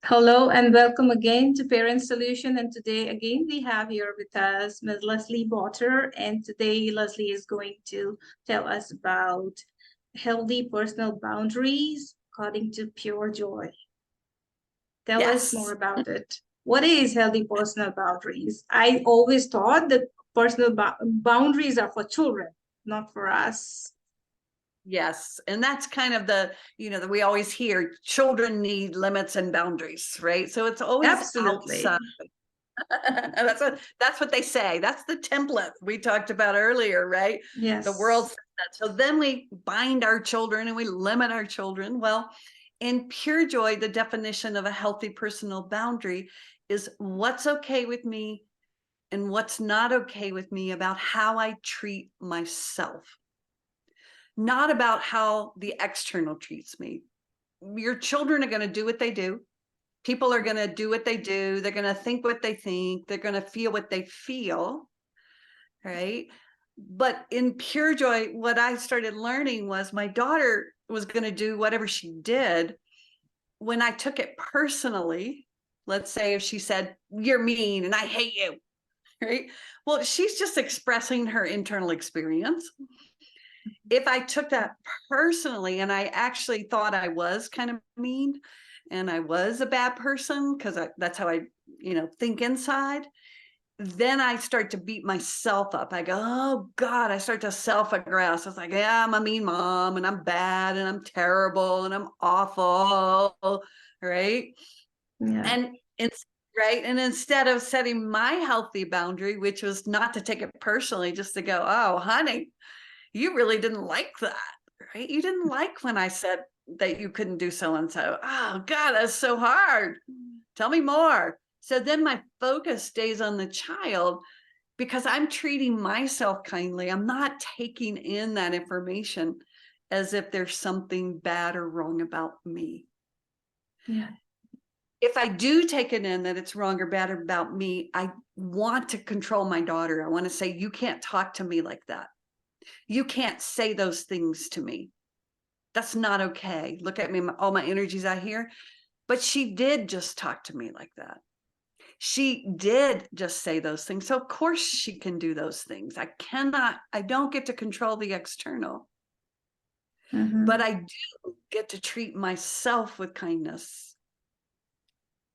Hello and welcome again to Parent Solution. And today again we have here with us Ms. Leslie Botter. And today Leslie is going to tell us about healthy personal boundaries according to Pure Joy. Tell us more Yes. about it. What is healthy personal boundaries? I always thought that personal boundaries are for children, not for us. Yes. And that's kind of that we always hear children need limits and boundaries, right? So it's always Absolutely. outside. That's what they say. That's the template we talked about earlier, right? The world Yes. says that. So then we bind our children and we limit our children. Well, in Pure Joy, the definition of a healthy personal boundary is what's okay with me and what's not okay with me about how I treat myself. Not about how the external treats me. Your children are going to do what they do. People are going to do what they do. They're going to think what they think. They're going to feel what they feel, right? But in Pure Joy, what I started learning was my daughter was going to do whatever she did. When I took it personally, let's say if she said, "You're mean and I hate you," right? Well, she's just expressing her internal experience. If I took that personally and I actually thought I was kind of mean and I was a bad person because that's how I, think inside, then I start to beat myself up. I go, oh God, I start to self-aggress. It's like, yeah, I'm a mean mom and I'm bad and I'm terrible and I'm awful, right? Yeah. And it's right. And instead of setting my healthy boundary, which was not to take it personally, just to go, oh, honey, you really didn't like that, right? You didn't like when I said that you couldn't do so and so. Oh, God, that's so hard. Tell me more. So then my focus stays on the child because I'm treating myself kindly. I'm not taking in that information as if there's something bad or wrong about me. Yeah. If I do take it in that it's wrong or bad about me, I want to control my daughter. I want to say, you can't talk to me like that. You can't say those things to me. That's not okay. Look at me, all my energy's out here. But she did just talk to me like that. She did just say those things. So of course she can do those things. I don't get to control the external, but Mm-hmm. I do get to treat myself with kindness.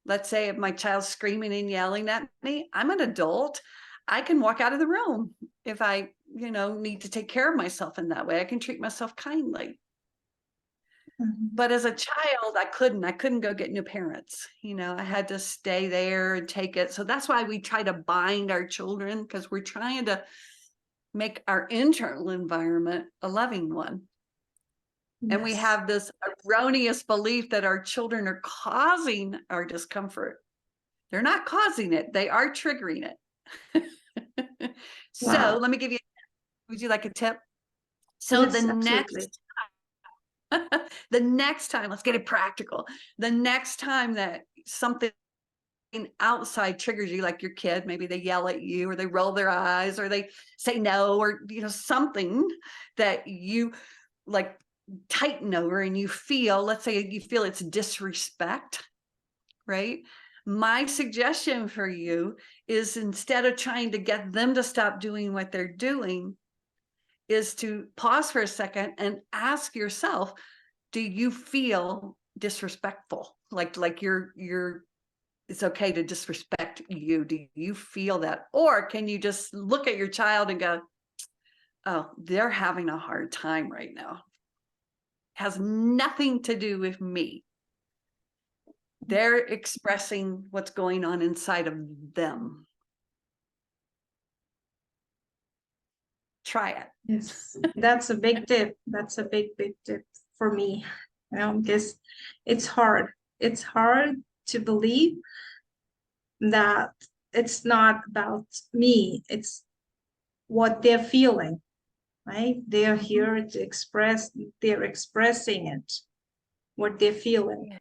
Let's say if my child's screaming and yelling at me, I'm an adult. I can walk out of the room if I, need to take care of myself in that way. I can treat myself kindly. Mm-hmm. But as a child, I couldn't go get new parents. I had to stay there and take it. So that's why we try to bind our children, because we're trying to make our internal environment a loving one. And we Yes. have this erroneous belief that our children are causing our discomfort. They're not causing it. They are triggering it. So Wow. let me give you, would you like a tip? So the Yes, absolutely. next the next time, let's get it practical. The next time that something outside triggers you, like your kid, maybe they yell at you or they roll their eyes or they say no, or something that you like tighten over and you feel, let's say you feel it's disrespect, right? My suggestion for you is, instead of trying to get them to stop doing what they're doing, is to pause for a second and ask yourself, do you feel disrespectful? Like you're it's okay to disrespect you. Do you feel that? Or can you just look at your child and go, oh, they're having a hard time right now. Has nothing to do with me. They're expressing what's going on inside of them. Try it. Yes, that's a big tip. That's a big tip for me. Because it's hard. It's hard to believe that it's not about me. It's what they're feeling, right? They're here to express, they're expressing it, what they're feeling,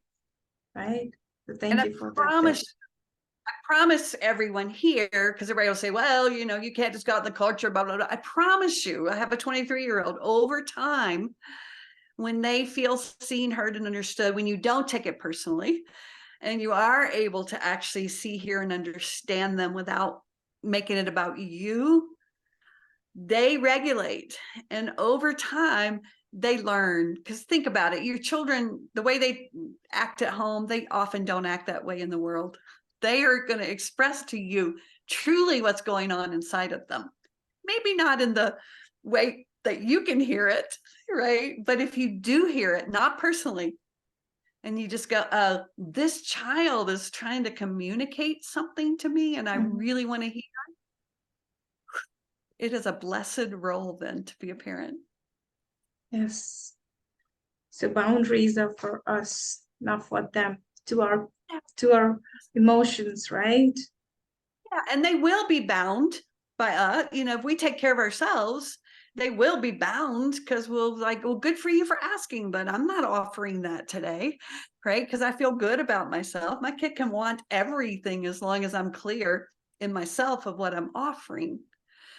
right? So And thank I you for that tip. promise everyone here, because everybody will say, well, you can't just go out in the culture, blah, blah, blah. I promise you, I have a 23-year-old. Over time, when they feel seen, heard, and understood, when you don't take it personally, and you are able to actually see, hear, and understand them without making it about you, they regulate. And over time, they learn. Because think about it, your children, the way they act at home, they often don't act that way in the world. They are going to express to you truly what's going on inside of them. Maybe not in the way that you can hear it, right? But if you do hear it, not personally, and you just go, this child is trying to communicate something to me, and I really want to hear it. It is a blessed role then to be a parent. Yes. So boundaries are for us, not for them, to our emotions, right? Yeah, and they will be bound by us. If we take care of ourselves, they will be bound, because we'll like, well, good for you for asking, but I'm not offering that today, right? Because I feel good about myself. My kid can want everything as long as I'm clear in myself of what I'm offering.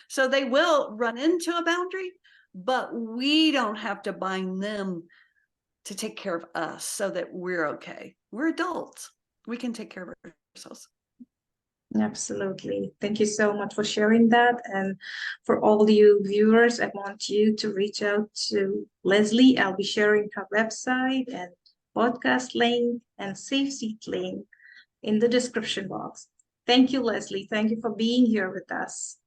So they will run into a boundary, but we don't have to bind them to take care of us so that we're okay. We're adults. We can take care of ourselves. Absolutely. Thank you so much for sharing that. And for all you viewers, I want you to reach out to Leslie. I'll be sharing her website and podcast link and Safe Seat link in the description box. Thank you, Leslie. Thank you for being here with us.